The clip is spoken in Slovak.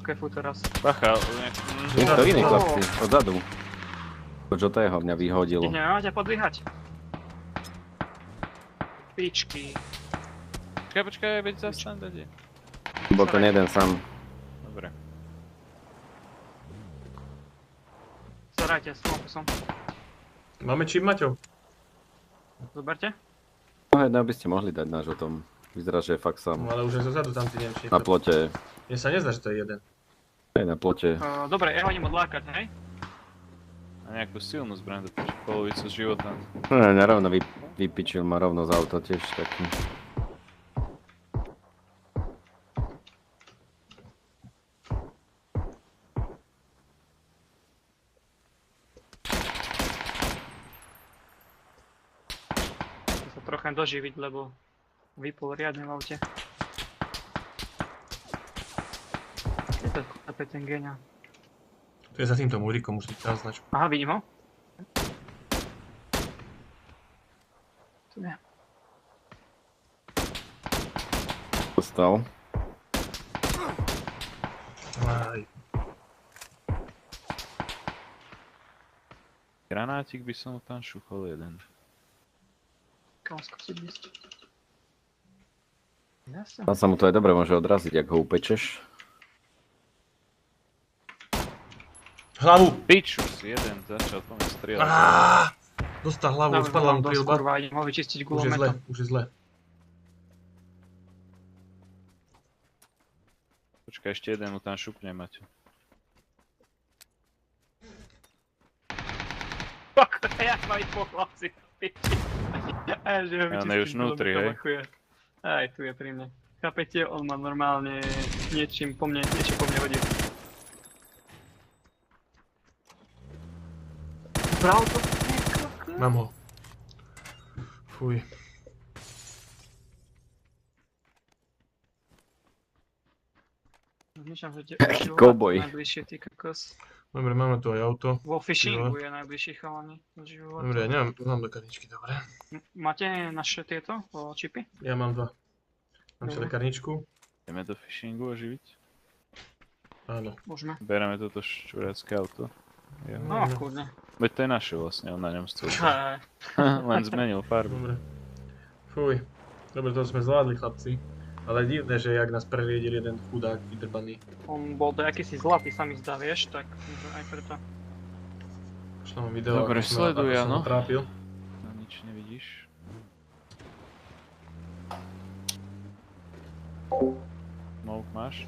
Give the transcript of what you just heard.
kefu teraz. Bacha, Je to iný chlapci, odzadu. Od žltého mňa vyhodil. Ideme ťa podvíhať. Pičky. Počkaj, veď zastaň tady. Bol ten jeden sám. Dobre. Zarajte, smoku som. Máme čip, Maťo? Zoberte. No jedného by ste mohli dať na žltom. Vyzerá, že je fakt sám. No ale už je zozadu tam, ty neviem, či je Na to... plote. Mne sa nezdá, že to je jeden. Hej, na plote. Dobre, ja ho idem odlákať, hej? A nejakú silnú zbraň, dokončí polovicu života. No, nerovno vypičil ma rovno z auta tiež taký. Chcem sa trocha doživiť, lebo vypol riadne v aute. Je to opäť ten géňa. To je za týmto múrikom, už si tam značku. Aha, vidím ho. Tu je. Dostal. Aj. Granátik by som tam šúchol jeden. Kam skúsiť ísť? Jasne. A sa mu to aj dobre môže odraziť, ak ho upečeš. Hlavu! Pičus, jeden začal po mne strieľať. Dostal hlavu, spadla mu prilba. Kurva, idem ho vyčistiť Už je zle, gulometom. už je zle. Počkaj, ešte jeden mu tam šupne, Maťo. Fuck, jak ma vypol chlapci. Aj, že ho Ja, on je vyčistím už vnútri, hej? gulometom, chuje. Aj, tu je pri mne. Chápete, on ma normálne niečo po mne hodí. Bral to? Mám ho. Fuj. Rozmýšľam, že Aký cowboy. najbližšie, ty kokos. Dobre, máme tu aj auto. Vo fishingu je najbližší chalani. Dobre, ja mám do karničky, dobre. Máte naše tieto čipy? Ja mám dva. Mám si Dobre. lekarničku. Ideme do fishingu oživiť. Áno. Môžeme. Bereme toto ščurácké auto. Ja. No, kľudne. Veď to je naše vlastne, on na ňom stojí. Hej. Len zmenil farbu. Dobre. Fuj. Dobre, to sme zvládli, chlapci. Ale divné, že jak nás preriedil jeden chudák vydrbaný. On bol to akýsi zlatý, sa mi zdá, vieš, tak aj preto. Pošlám vám video, Dobre, ako som sleduj, ho áno. trápil. No nič nevidíš. Smoke máš?